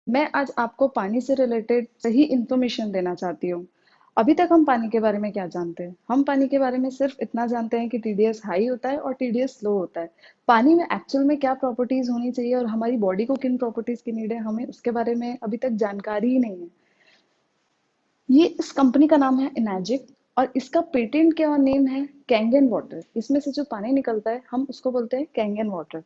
मैं आज आपको पानी से रिलेटेड सही इंफॉर्मेशन देना चाहती हूँ। अभी तक हम पानी के बारे में क्या जानते हैं? हम पानी के बारे में सिर्फ इतना जानते हैं कि टीडीएस हाई होता है और टीडीएस लो होता है। पानी में एक्चुअल में क्या प्रॉपर्टीज होनी चाहिए और हमारी बॉडी को किन प्रॉपर्टीज की नीड है, हमें उसके बारे में अभी तक जानकारी ही नहीं है। ये इस कंपनी का नाम है इनर्जिक और इसका पेटेंट क्या नेम है कैंगन वाटर। इसमें से जो पानी निकलता है हम उसको बोलते हैं कैंगन वाटर।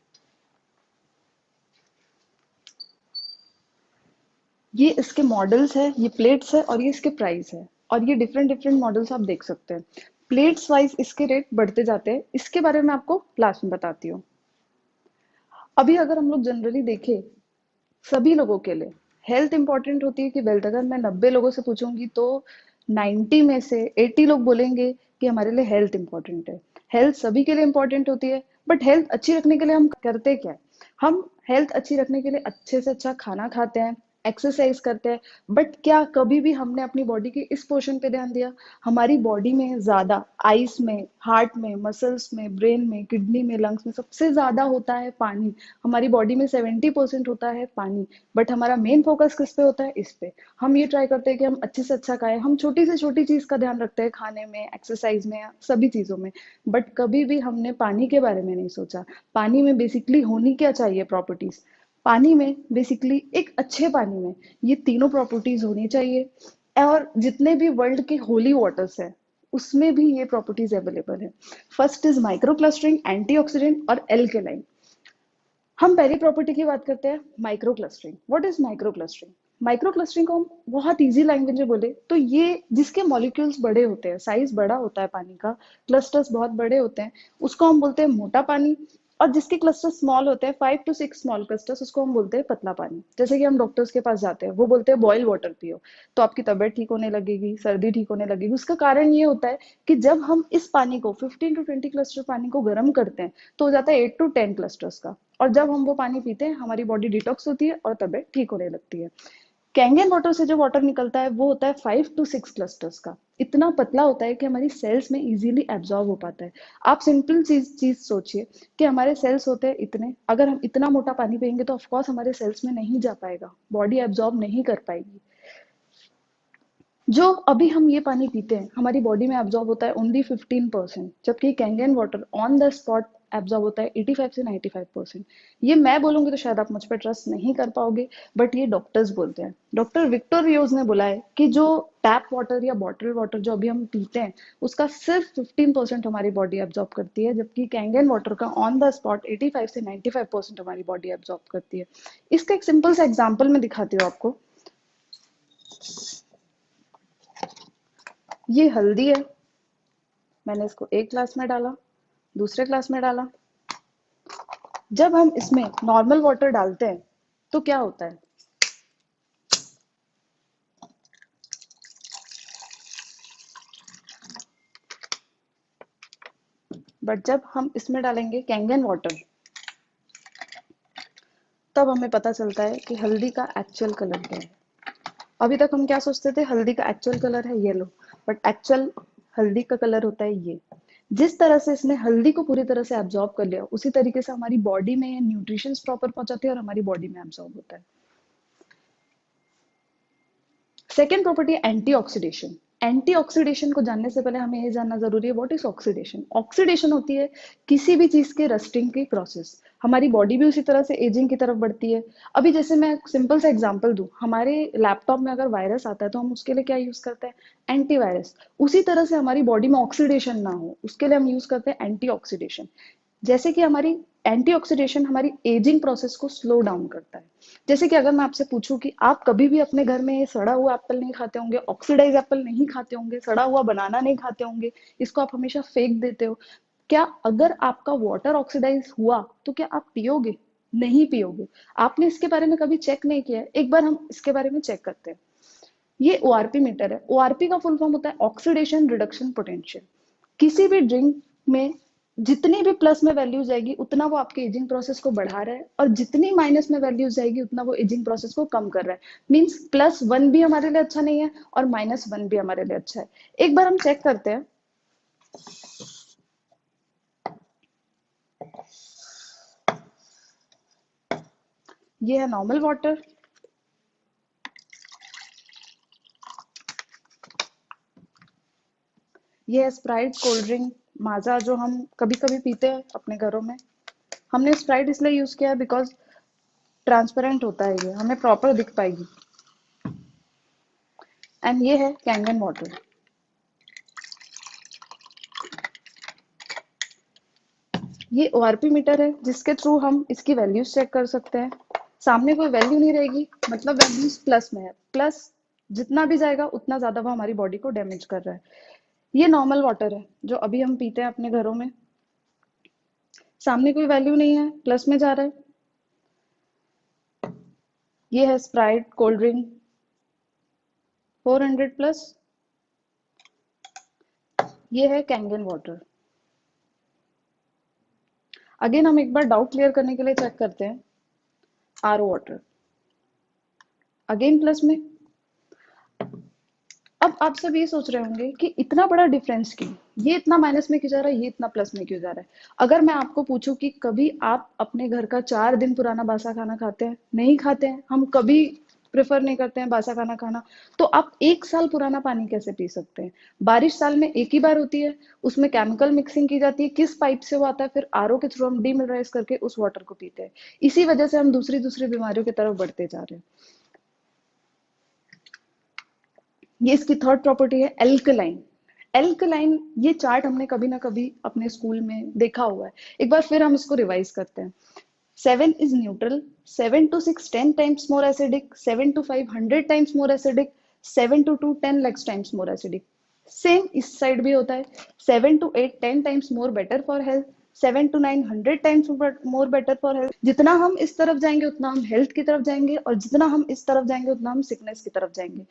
ये इसके मॉडल्स है, ये प्लेट्स है और ये इसके प्राइस है। और ये डिफरेंट डिफरेंट मॉडल्स आप देख सकते हैं। प्लेट्स वाइज इसके रेट बढ़ते जाते हैं, इसके बारे में आपको लास्ट में बताती हूँ। अभी अगर हम लोग जनरली देखें, सभी लोगों के लिए हेल्थ इंपॉर्टेंट होती है कि वेल्थ। अगर मैं 90 लोगों से पूछूंगी तो 90 में से 80 लोग बोलेंगे कि हमारे लिए हेल्थ इंपॉर्टेंट है। हेल्थ सभी के लिए इंपॉर्टेंट होती है, बट हेल्थ अच्छी रखने के लिए हम करते क्या है? हम हेल्थ अच्छी रखने के लिए अच्छे से अच्छा खाना खाते हैं, एक्सरसाइज करते हैं। बट क्या कभी भी हमने अपनी बॉडी के इस पोर्शन पे ध्यान दिया? हमारी बॉडी में ज्यादा आइस में, हार्ट में, मसल्स में, ब्रेन में, किडनी में, लंग्स में सबसे ज्यादा होता है पानी। हमारी बॉडी में 70% होता है पानी। बट हमारा मेन फोकस किस पे होता है? इस पे। हम ये ट्राई करते हैं कि हम अच्छे से अच्छा खाएं, हम छोटी से छोटी चीज का ध्यान रखते हैं खाने में, एक्सरसाइज में, सभी चीजों में। बट कभी भी हमने पानी के बारे में नहीं सोचा। पानी में बेसिकली होनी क्या चाहिए प्रॉपर्टीज? पानी में बेसिकली, एक अच्छे पानी में ये तीनों प्रॉपर्टीज होनी चाहिए। और जितने भी वर्ल्ड के होली वाटर्स है उसमें भी ये प्रॉपर्टीज अवेलेबल है। First is micro clustering, antioxidant और एल्केलाइन। हम पहली प्रॉपर्टी की बात करते हैं, micro clustering. What is micro clustering? Micro clustering को हम बहुत इजी लैंग्वेज में बोले तो ये जिसके मॉलिक्यूल्स बड़े होते हैं, साइज बड़ा होता है पानी का, क्लस्टर्स बहुत बड़े होते हैं, उसको हम बोलते हैं मोटा पानी। और जिसके क्लस्टर स्मॉल होते हैं, 5 to 6 स्मॉल क्लस्टर्स, उसको हम बोलते हैं पतला पानी। जैसे कि हम डॉक्टर्स के पास जाते हैं, वो बोलते हैं बॉयल वाटर पियो, तो आपकी तबीयत ठीक होने लगेगी, सर्दी ठीक होने लगेगी। उसका कारण ये होता है कि जब हम इस पानी को 15 to 20 क्लस्टर पानी को गर्म करते हैं तो हो जाता है 8 to 10 क्लस्टर्स का। और जब हम वो पानी पीते हैं हमारी बॉडी डिटॉक्स होती है और तबीयत ठीक होने लगती है। कैंगन वाटर से जो वाटर निकलता है वो होता है 5 to 6 क्लस्टर्स का। इतना पतला होता है कि हमारी सेल्स में इजीली एब्जॉर्ब हो पाता है। आप सिंपल चीज चीज सोचिए कि हमारे सेल्स होते हैं इतने, अगर हम इतना मोटा पानी पियेंगे तो ऑफकोर्स हमारे सेल्स में नहीं जा पाएगा, बॉडी एब्जॉर्ब नहीं कर पाएगी। जो अभी हम ये पानी पीते हैं हमारी बॉडी में एब्जॉर्ब होता है ओनली 15%, जबकि Kangen water on the spot absorb होता है 85 से 95%। ये मैं बोलूंगी तो शायद आप मुझ पर ट्रस्ट नहीं कर पाओगे, बट ये डॉक्टर्स बोलते हैं। डॉक्टर विक्टर रियोज ने बोला है कि जो टैप वाटर या बॉटल वाटर जो अभी हम पीते हैं उसका सिर्फ 15% हमारी बॉडी एब्जॉर्ब करती है, जबकि कैंगन वाटर का ऑन द स्पॉट 85 से 95% हमारी बॉडी एब्जॉर्ब करती है। इसका एक सिंपल सा एग्जाम्पल मैं दिखाती हूँ आपको। ये हल्दी है, मैंने इसको एक ग्लास में डाला, दूसरे ग्लास में डाला। जब हम इसमें नॉर्मल वाटर डालते हैं तो क्या होता है? बट जब हम इसमें डालेंगे कैंगन वाटर तब हमें पता चलता है कि हल्दी का एक्चुअल कलर क्या है। अभी तक हम क्या सोचते थे? हल्दी का एक्चुअल कलर है येलो, बट एक्चुअल हल्दी का कलर होता है ये। जिस तरह से इसने हल्दी को पूरी तरह से एब्जॉर्ब कर लिया उसी तरीके से हमारी बॉडी में न्यूट्रिशन प्रॉपर पहुंचाती है और हमारी बॉडी में एब्जॉर्ब होता है। सेकेंड प्रॉपर्टी है एंटीऑक्सीडेशन। एंटीऑक्सीडेशन को जानने से पहले हमें ये जानना जरूरी है व्हाट इज ऑक्सीडेशन। ऑक्सीडेशन होती है किसी भी चीज के रस्टिंग की प्रोसेस। हमारी बॉडी भी उसी तरह से एजिंग की तरफ बढ़ती है। अभी जैसे मैं सिंपल सा एग्जांपल दूं, हमारे लैपटॉप में अगर वायरस आता है तो हम उसके लिए क्या यूज करते हैं? एंटीवायरस। उसी तरह से हमारी बॉडी में ऑक्सीडेशन ना हो उसके लिए हम यूज करते हैं एंटीऑक्सीडेशन। जैसे कि हमारी एंटीऑक्सीडेशन हमारी एजिंग प्रोसेस को स्लो डाउन करता है। जैसे कि अगर मैं आपसे पूछूं कि आप कभी भी अपने घर में सड़ा हुआ एप्पल नहीं खाते होंगे, ऑक्सीडाइज एप्पल नहीं खाते होंगे, सड़ा हुआ बनाना नहीं खाते होंगे, इसको आप हमेशा फेंक देते हो। क्या अगर आपका वाटर ऑक्सीडाइज हुआ तो क्या आप पियोगे? नहीं पियोगे। आपने इसके बारे में कभी चेक नहीं किया है? एक बार हम इसके बारे में चेक करते हैं। ये ओआरपी मीटर है। ओआरपी का फुल फॉर्म होता है ऑक्सीडेशन रिडक्शन पोटेंशियल। किसी भी ड्रिंक में जितनी भी प्लस में वैल्यू जाएगी उतना वो आपके एजिंग प्रोसेस को बढ़ा रहा है, और जितनी माइनस में वैल्यू जाएगी उतना वो एजिंग प्रोसेस को कम कर रहा है। मींस +1 भी हमारे लिए अच्छा नहीं है और -1 भी हमारे लिए अच्छा है। एक बार हम चेक करते हैं। ये है नॉर्मल वाटर, ये है स्प्राइट, कोल्ड ड्रिंक, माजा जो हम कभी कभी पीते हैं अपने घरों में। हमने स्प्राइट इसलिए यूज किया है बिकॉज ट्रांसपेरेंट होता है, ये हमें प्रॉपर दिख पाएगी। एंड ये है कैंगन वाटर। ये ओआरपी मीटर है जिसके थ्रू हम इसकी वैल्यूज चेक कर सकते हैं। सामने कोई वैल्यू नहीं रहेगी, मतलब वैल्यूज प्लस में है, प्लस जितना भी जाएगा उतना ज्यादा वो हमारी बॉडी को डैमेज कर रहा है। ये नॉर्मल वाटर है जो अभी हम पीते हैं अपने घरों में, सामने कोई वैल्यू नहीं है, प्लस में जा रहा है। ये है स्प्राइट कोल्ड ड्रिंक 400 प्लस। ये है कैंगन वाटर। अगेन हम एक बार डाउट क्लियर करने के लिए चेक करते हैं। आरओ वाटर अगेन प्लस में। अब आप सब ये सोच रहे होंगे कि इतना बड़ा डिफरेंस क्यों, ये इतना माइनस में क्यों जा रहा है, ये इतना प्लस में क्यों जा रहा है। अगर मैं आपको पूछूं कि कभी आप अपने घर का 4 दिन पुराना बासा खाना खाते हैं? नहीं खाते हैं, हम कभी प्रेफर नहीं करते हैं बासा खाना खाना। तो आप 1 साल पुराना पानी कैसे पी सकते हैं? बारिश साल में एक ही बार होती है, उसमें केमिकल मिक्सिंग की जाती है, किस पाइप से वो आता है, फिर आरओ के थ्रू हम डीमिनरलाइज करके उस वाटर को पीते हैं। इसी वजह से हम दूसरी दूसरी बीमारियों की तरफ बढ़ते जा रहे हैं। ये इसकी थर्ड प्रॉपर्टी है एल्कलाइन। एल्कलाइन, ये चार्ट हमने कभी ना कभी अपने स्कूल में देखा हुआ है, एक बार फिर हम इसको रिवाइज करते हैं। 7 is neutral, 7 to 6 10 times more acidic, 7 to 5 100 times more acidic, 7 to 2 10 lakhs times more acidic। Same इस साइड भी होता है, 7 to 8 10 times more better for health, 7 to 9 100 times more better for health। जितना हम इस तरफ जाएंगे उतना हम हेल्थ की तरफ जाएंगे, और जितना हम इस तरफ जाएंगे उतना हम सिकनेस की तरफ जाएंगे।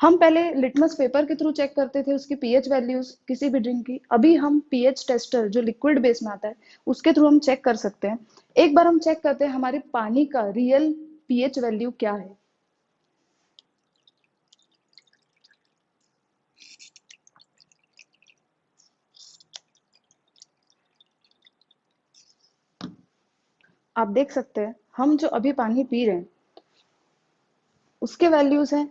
हम पहले लिटमस पेपर के थ्रू चेक करते थे उसकी पीएच वैल्यूज किसी भी ड्रिंक की, अभी हम पीएच टेस्टर जो लिक्विड बेस में आता है उसके थ्रू हम चेक कर सकते हैं। एक बार हम चेक करते हैं हमारे पानी का रियल पीएच वैल्यू क्या है। आप देख सकते हैं हम जो अभी पानी पी रहे हैं उसके वैल्यूज हैं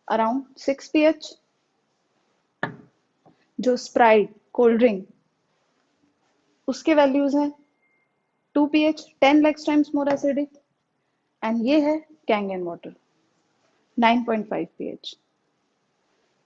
अराउंड 6 pH। जो स्प्राइट कोल्ड ड्रिंक उसके वैल्यूज हैं 2 pH, 10 lakhs times more acidic। And ये है कैंगन वाटर 9.5 pH।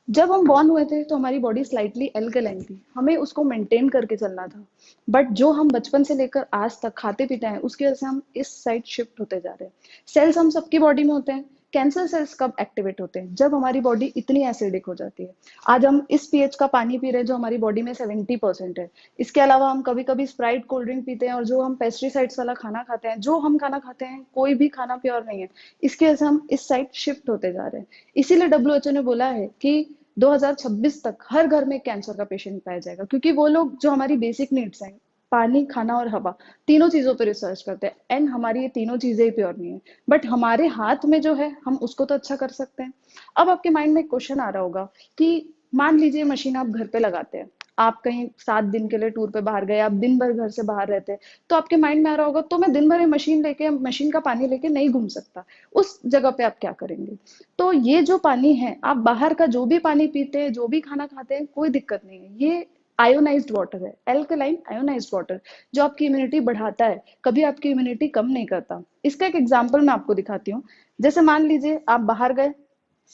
जब हम बॉर्न हुए थे तो हमारी बॉडी स्लाइटली एल्कलाइन थी, हमें उसको मेंटेन करके चलना था। बट जो हम बचपन से लेकर आज तक खाते पीते हैं उसकी वजह से हम इस साइड शिफ्ट होते जा रहे हैं। सेल्स हम सबकी बॉडी में होते हैं। कैंसर सेल्स कब एक्टिवेट होते हैं? जब हमारी बॉडी इतनी एसिडिक हो जाती है। आज हम इस पीएच का पानी पी रहे हैं जो हमारी बॉडी में 70% है। इसके अलावा हम कभी कभी स्प्राइट कोल्ड ड्रिंक पीते हैं, और जो हम पेस्टिसाइड्स वाला खाना खाते हैं, जो हम खाना खाते हैं कोई भी खाना प्योर नहीं है। इसकी वजह से हम इस साइड शिफ्ट होते जा रहे हैं। इसीलिए डब्ल्यूएचओ ने बोला है कि 2026 तक हर घर में कैंसर का पेशेंट पाया जाएगा, क्योंकि वो लोग जो हमारी बेसिक नीड्स हैं, पानी, खाना और हवा, तीनों चीजों पर रिसर्च करते हैं। एंड हमारी ये तीनों चीजें ही प्योर नहीं है, बट हमारे हाथ में जो है हम उसको तो अच्छा कर सकते हैं। अब आपके माइंड में एक क्वेश्चन आ रहा होगा कि मान लीजिए मशीन आप घर पे लगाते हैं, आप कहीं 7 दिन के लिए टूर पे बाहर गए, आप दिन भर घर से बाहर रहते हैं, तो आपके माइंड में आ रहा होगा तो मैं दिन भर ये मशीन लेके, मशीन का पानी लेके नहीं घूम सकता, उस जगह पे आप क्या करेंगे? तो ये जो पानी है, आप बाहर का जो भी पानी पीते हैं, जो भी खाना खाते हैं, कोई दिक्कत नहीं है, ये आयोनाइज्ड वाटर है, एल्कलाइन आयोनाइज्ड वाटर, जो आपकी इम्यूनिटी बढ़ाता है, कभी आपकी इम्यूनिटी कम नहीं करता। इसका एक एग्जाम्पल मैं आपको दिखाती हूँ। जैसे मान लीजिए आप बाहर गए,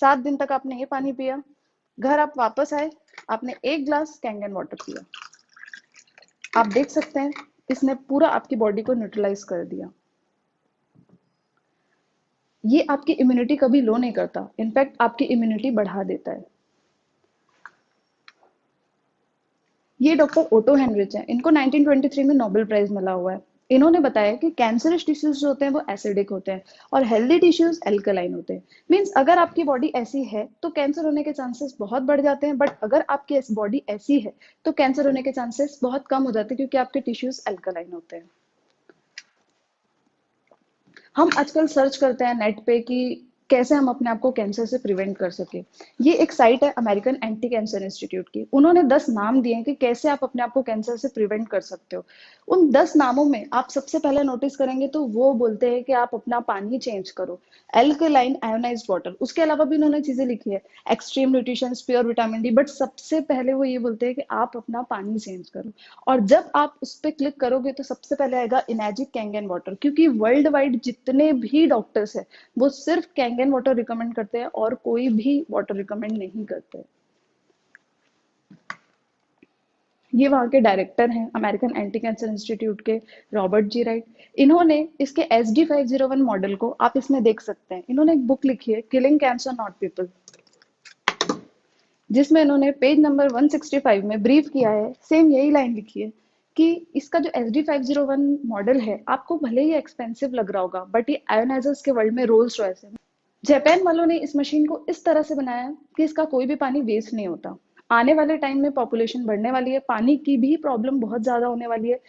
7 दिन तक आपने ये पानी पिया, घर आप वापस आए, आपने 1 ग्लास कैंगन वाटर पिया, आप देख सकते हैं इसने पूरा आपकी बॉडी को न्यूट्रलाइज कर दिया। ये आपकी इम्यूनिटी कभी लो नहीं करता, इनफैक्ट आपकी इम्यूनिटी बढ़ा देता है। ये डॉक्टर ओटो हेनरिच हैं, इनको 1923 में नोबेल प्राइज मिला हुआ है। इन्होंने बताया कि कैंसरस टिश्यूज जो होते हैं वो एसिडिक होते हैं और हेल्दी टिश्यूज एल्कलाइन होते हैं। मींस अगर आपकी बॉडी ऐसी है तो कैंसर होने के चांसेस बहुत बढ़ जाते हैं, बट अगर आपकी बॉडी ऐसी है तो कैंसर होने के चांसेस बहुत कम हो जाते हैं, क्योंकि आपके टिश्यूज एल्कलाइन होते हैं। हम आजकल सर्च करते हैं नेट पे कि कैसे हम अपने आप को कैंसर से प्रिवेंट कर सके। ये एक साइट है अमेरिकन एंटी कैंसर इंस्टीट्यूट की, उन्होंने 10 नाम दिए हैं कि कैसे आप अपने आप को कैंसर से प्रिवेंट कर सकते हो। उन 10 नामों में आप सबसे पहले नोटिस करेंगे तो वो बोलते हैं कि आप अपना पानी चेंज करो, एल्कलाइन आयोनाइज्ड वाटर। उसके अलावा भी उन्होंने चीजें लिखी है, extreme nutrition, pure vitamin D, but सबसे पहले वो ये बोलते हैं कि आप अपना पानी चेंज करो। और जब आप उस पर क्लिक करोगे तो सबसे पहले आएगा इनर्जिक कैंगन वाटर, क्योंकि वर्ल्ड वाइड जितने भी डॉक्टर्स है वो सिर्फ कैंगन वाटर रिकमेंड करते हैं और कोई भी वाटर रिकमेंड नहीं करते। ये वहाँ के डायरेक्टर हैं अमेरिकन एंटी कैंसर इंस्टीट्यूट के, रॉबर्ट जी राइट। इन्होंने इसके SD501 मॉडल को आप इसमें देख सकते हैं, इन्होंने एक बुक लिखी है किलिंग कैंसर नॉट पीपल, जिसमें इन्होंने पेज नंबर 165 में ब्रीफ किया है, सेम यही लाइन लिखी है कि इसका जो SD501 मॉडल है आपको भले ही एक्सपेंसिव लग रहा होगा बट ये आयोनाइजर्स के वर्ल्ड में रोल्स रॉयस है। जापान वालों ने इस मशीन को इस तरह से बनाया कि इसका कोई भी पानी वेस्ट नहीं होता। आने वाले टाइम में पॉपुलेशन बढ़ने वाली है, पानी की भी प्रॉब्लम बहुत ज्यादा होने वाली है।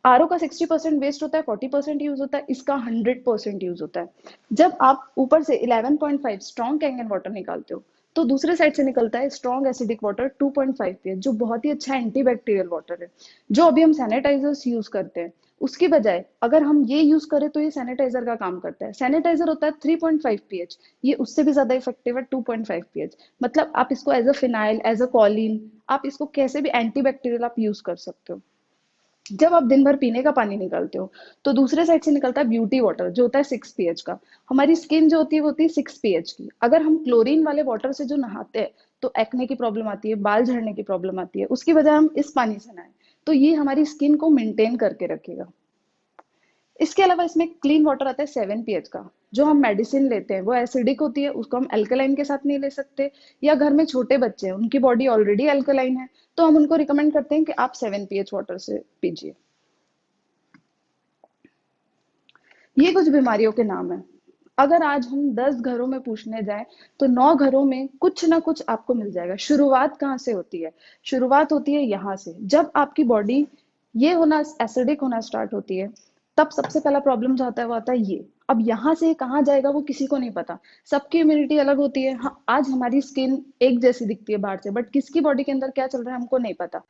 आरओ का 60% वेस्ट होता है, 40% यूज होता है, इसका 100% यूज होता है। जब आप ऊपर से 11.5 स्ट्रॉन्ग कैंगन वाटर निकालते हो तो दूसरे साइड से निकलता है स्ट्रॉन्ग एसिडिक वाटर 2.5 pH, जो बहुत ही अच्छा एंटीबैक्टीरियल वाटर है, जो अभी हम सैनिटाइजर्स यूज करते हैं उसकी बजाय अगर हम ये यूज करें तो ये सैनिटाइजर का काम करता है। सैनिटाइजर होता है 3.5 pH, ये उससे भी ज्यादा इफेक्टिव है 2.5 pH। मतलब आप इसको as a phenyl, as a choline, आप इसको कैसे भी एंटीबैक्टीरियल आप यूज कर सकते हो। जब आप दिन भर पीने का पानी निकालते हो तो दूसरे साइड से निकलता है ब्यूटी वाटर, जो होता है 6 pH का। हमारी स्किन जो होती है वो होती है 6 pH की। अगर हम क्लोरीन वाले वाटर से जो नहाते हैं तो एक्ने की प्रॉब्लम आती है, बाल झड़ने की प्रॉब्लम आती है, उसकी वजह हम इस पानी से नहाए तो ये हमारी स्किन को मेंटेन करके रखेगा। इसके अलावा इसमें क्लीन वाटर आता है 7 pH का। जो हम मेडिसिन लेते हैं वो एसिडिक होती है, उसको हम अल्कलाइन के साथ नहीं ले सकते। या घर में छोटे बच्चे हैं, उनकी बॉडी ऑलरेडी अल्कलाइन है, तो हम उनको रिकमेंड करते हैं कि आप 7 pH वाटर से पीजिए। ये कुछ बीमारियों के नाम है। अगर आज हम 10 घरों में पूछने जाएं तो 9 घरों में कुछ ना कुछ आपको मिल जाएगा। शुरुआत कहाँ से होती है? शुरुआत होती है यहाँ से, जब आपकी बॉडी ये होना, एसिडिक होना स्टार्ट होती है, तब सबसे पहला प्रॉब्लम जो आता है वो आता है ये। अब यहाँ से कहाँ जाएगा वो किसी को नहीं पता। सबकी इम्यूनिटी अलग होती है। हाँ, आज हमारी स्किन एक जैसी दिखती है बाहर से, बट किसकी बॉडी के अंदर क्या चल रहा है हमको नहीं पता।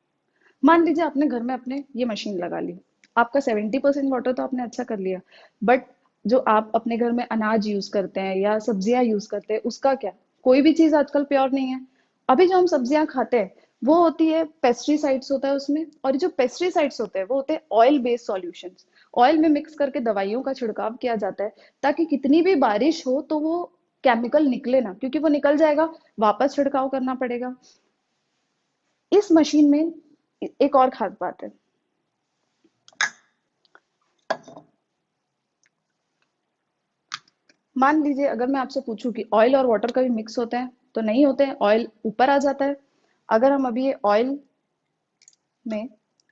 मान लीजिए आपने घर में अपने ये मशीन लगा ली, आपका 70% वाटर तो आपने अच्छा कर लिया, बट जो आप अपने घर में अनाज यूज करते हैं या सब्जियां यूज करते हैं उसका क्या? कोई भी चीज आजकल प्योर नहीं है। अभी जो हम सब्जियां खाते हैं वो होती है पेस्टिसाइड्स होता है उसमें, और जो पेस्टिसाइड्स होते हैं वो होते हैं ऑयल बेस्ड सॉल्यूशंस। ऑयल में मिक्स करके दवाइयों का छिड़काव किया जाता है ताकि कितनी भी बारिश हो तो वो केमिकल निकले ना, क्योंकि वो निकल जाएगा वापस छिड़काव करना पड़ेगा। इस मशीन में एक और खास बात है। मान लीजिए अगर मैं आपसे पूछूं कि ऑयल और वाटर कभी मिक्स होते हैं, तो नहीं होते हैं, ऑयल ऊपर आ जाता है। अगर हम अभी ये ऑयल में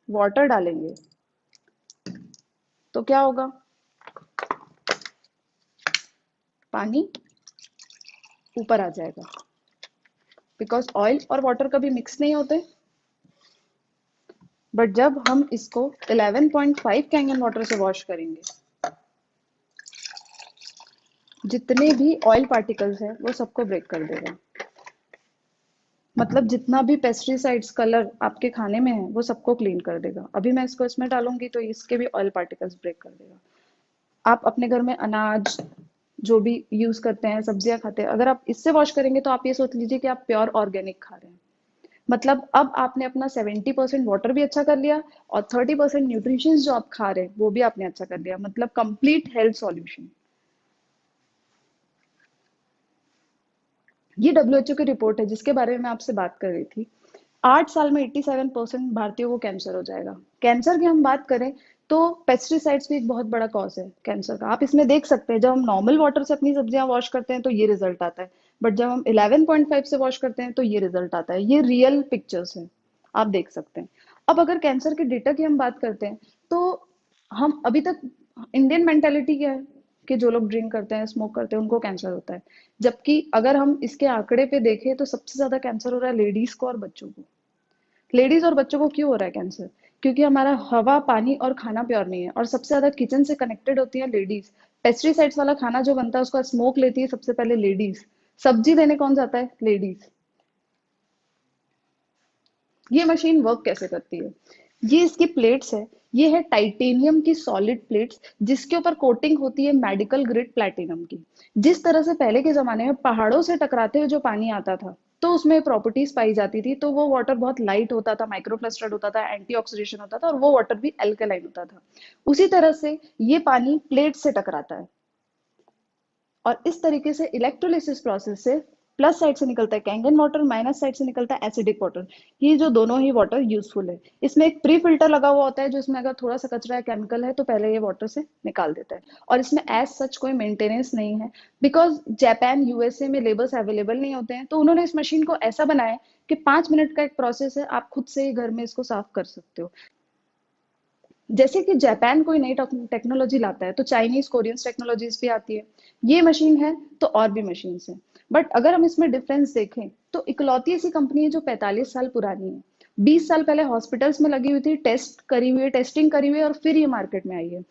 वाटर डालेंगे तो क्या होगा? पानी ऊपर आ जाएगा, बिकॉज ऑयल और वाटर कभी मिक्स नहीं होते। बट जब हम इसको 11.5 कैंगन वाटर से वॉश करेंगे, जितने भी ऑयल पार्टिकल्स हैं वो सबको ब्रेक कर देगा। मतलब जितना भी पेस्टिसाइड्स कलर आपके खाने में है वो सबको क्लीन कर देगा। अभी मैं इसको इसमें डालूंगी तो इसके भी ऑयल पार्टिकल्स ब्रेक कर देगा। आप अपने घर में अनाज जो भी यूज करते हैं, सब्जियां खाते हैं, अगर आप इससे वॉश करेंगे तो आप ये सोच लीजिए कि आप प्योर ऑर्गेनिक खा रहे हैं। मतलब अब आपने अपना 70% वाटर भी अच्छा कर लिया और 30% न्यूट्रिशन जो आप खा रहे हैं वो भी आपने अच्छा कर लिया। मतलब कंप्लीट हेल्थ सॉल्यूशन। ये डब्ल्यूएचओ की रिपोर्ट है जिसके बारे में मैं आपसे बात कर रही थी। 8 साल में 87% भारतीयों को कैंसर हो जाएगा। कैंसर की हम बात करें तो पेस्टिसाइड्स भी एक बहुत बड़ा कॉज है कैंसर का। आप इसमें देख सकते हैं, जब हम नॉर्मल वाटर से अपनी सब्जियां वॉश करते हैं तो ये रिजल्ट आता है, बट जब हम 11.5 से वॉश करते हैं तो ये रिजल्ट आता है। ये रियल पिक्चर्स हैं, आप देख सकते हैं। अब अगर कैंसर के डेटा की हम बात करते हैं तो हम अभी तक, इंडियन मेंटेलिटी क्या है कि जो लोग ड्रिंक करते हैं, स्मोक करते हैं, उनको कैंसर होता है। जबकि अगर हम इसके आंकड़े पे देखें तो सबसे ज्यादा कैंसर हो रहा है लेडीज को और बच्चों को। लेडीज और बच्चों को क्यों हो रहा है कैंसर? क्योंकि हमारा हवा, पानी और खाना प्योर नहीं है, और सबसे ज्यादा किचन से कनेक्टेड होती है लेडीज। पेस्टिसाइड्स वाला खाना जो बनता है उसका स्मोक लेती है सबसे पहले लेडीज, सब्जी लेने कौन जाता है? लेडीज। ये मशीन वर्क कैसे करती है? ये इसकी प्लेट्स है, ये है टाइटेनियम की सॉलिड प्लेट्स जिसके ऊपर कोटिंग होती है मेडिकल ग्रेड प्लैटिनम की। जिस तरह से पहले के जमाने में पहाड़ों से टकराते हुए जो पानी आता था तो उसमें प्रॉपर्टीज पाई जाती थी, तो वो वाटर बहुत लाइट होता था, माइक्रोक्लस्टर्ड होता था, एंटीऑक्सीडेशन होता था और वो वाटर भी अल्कलाइन होता था। उसी तरह से ये पानी प्लेट से टकराता है और इस तरीके से इलेक्ट्रोलिसिस प्रोसेस से प्लस साइड से निकलता है कैंगन वाटर, माइनस साइड से निकलता है एसिडिक वाटर। ये जो दोनों ही वाटर यूजफुल है। इसमें एक प्री फिल्टर लगा हुआ होता है जो इसमें अगर थोड़ा सा कचरा या केमिकल है तो पहले ये वाटर से निकाल देता है। और इसमें एज सच कोई मेंटेनेंस नहीं है, बिकॉज जापान यूएसए में लेबर्स अवेलेबल नहीं होते हैं, तो उन्होंने इस मशीन को ऐसा बनाया है कि 5 मिनट का एक प्रोसेस है, आप खुद से ही घर में इसको साफ कर सकते हो। जैसे कि जापान कोई नई टेक्नोलॉजी लाता है तो चाइनीज कोरियन टेक्नोलॉजीज भी आती है। ये मशीन है तो और भी मशीन है। बट अगर हम इसमें डिफरेंस देखें तो इकलौती ऐसी कंपनी है जो 45 साल पुरानी है। 20 साल पहले हॉस्पिटल्स में लगी हुई थी, टेस्ट करी हुई है, टेस्टिंग करी हुई है और फिर ये मार्केट में आई है।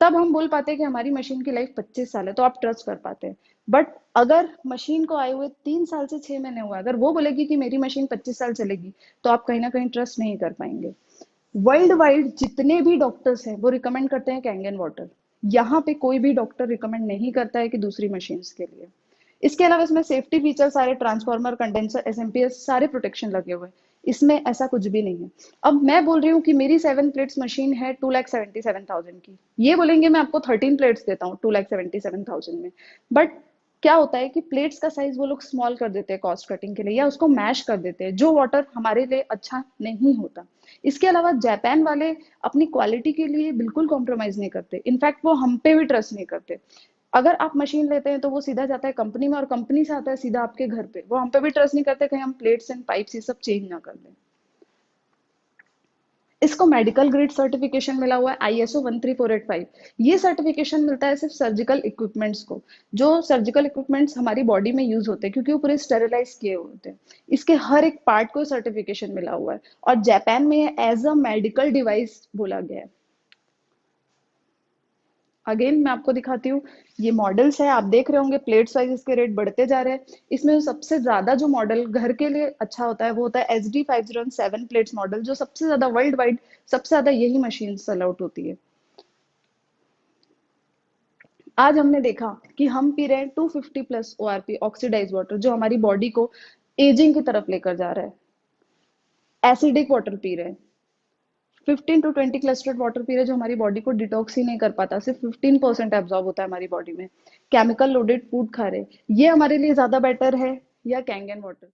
तब हम बोल पाते हैं कि हमारी मशीन की लाइफ 25 साल है, तो आप ट्रस्ट कर पाते हैं। बट अगर मशीन को आए हुए 3 साल से 6 महीने हुआ, अगर वो बोलेगी कि मेरी मशीन 25 साल चलेगी, तो आप कहीं ना कहीं ट्रस्ट नहीं कर पाएंगे। वर्ल्ड वाइड जितने भी डॉक्टर्स हैं वो रिकमेंड करते हैं कैंगन वाटर। यहाँ पे कोई भी डॉक्टर रिकमेंड नहीं करता है कि दूसरी मशीन्स के लिए। इसके अलावा इसमें सेफ्टी फीचर सारे, ट्रांसफार्मर, कंडेंसर, एसएमपीएस, सारे प्रोटेक्शन लगे हुए हैं। इसमें ऐसा कुछ भी नहीं है। अब मैं बोल रही हूँ कि मेरी 7 प्लेट्स मशीन है 2,77,000 की, ये बोलेंगे मैं आपको 13 प्लेट्स देता हूँ 2,77,000 में। बट क्या होता है कि प्लेट्स का साइज वो लोग स्मॉल कर देते हैं कॉस्ट कटिंग के लिए, या उसको मैश कर देते हैं, जो वाटर हमारे लिए अच्छा नहीं होता। इसके अलावा जापान वाले अपनी क्वालिटी के लिए बिल्कुल कॉम्प्रोमाइज नहीं करते, इनफैक्ट वो हम पे भी ट्रस्ट नहीं करते। अगर आप मशीन लेते हैं तो वो सीधा जाता है कंपनी में और कंपनी से आता है सीधा आपके घर पे। वो हम पे भी ट्रस्ट नहीं करते कहीं हम प्लेट्स एंड पाइप्स ये सब चेंज ना कर दें। इसको मेडिकल ग्रेड सर्टिफिकेशन मिला हुआ है ISO 13485। ये सर्टिफिकेशन मिलता है सिर्फ सर्जिकल इक्विपमेंट्स को, जो सर्जिकल इक्विपमेंट्स हमारी बॉडी में यूज होते हैं क्योंकि वो पूरे स्टेरिलाइज किए हुए होते हैं। इसके हर एक पार्ट को सर्टिफिकेशन मिला हुआ है और जापान में एज अ मेडिकल डिवाइस बोला गया है। अगेन मैं आपको दिखाती हूँ, ये मॉडल्स है, आप देख रहे होंगे प्लेट्स वाइज इसके रेट बढ़ते जा रहे हैं। इसमें सबसे ज्यादा जो मॉडल घर के लिए अच्छा होता है वो होता है SD 507 प्लेट्स मॉडल, जो सबसे ज्यादा वर्ल्ड वाइड सबसे ज्यादा यही मशीन सेल आउट होती है। आज हमने देखा कि हम पी रहे हैं 250+ ORP ऑक्सीडाइज वाटर, जो हमारी बॉडी को एजिंग की तरफ लेकर जा रहा है। एसिडिक वाटर पी रहे हैं, 15 to 20 क्लस्टर्ड वाटर पी रहे हैं जो हमारी बॉडी को डिटॉक्स ही नहीं कर पाता, सिर्फ 15% एब्जॉर्ब होता है हमारी बॉडी में। केमिकल लोडेड फूड खा रहे हैं, ये हमारे लिए ज्यादा बेटर है या कैंगन वाटर?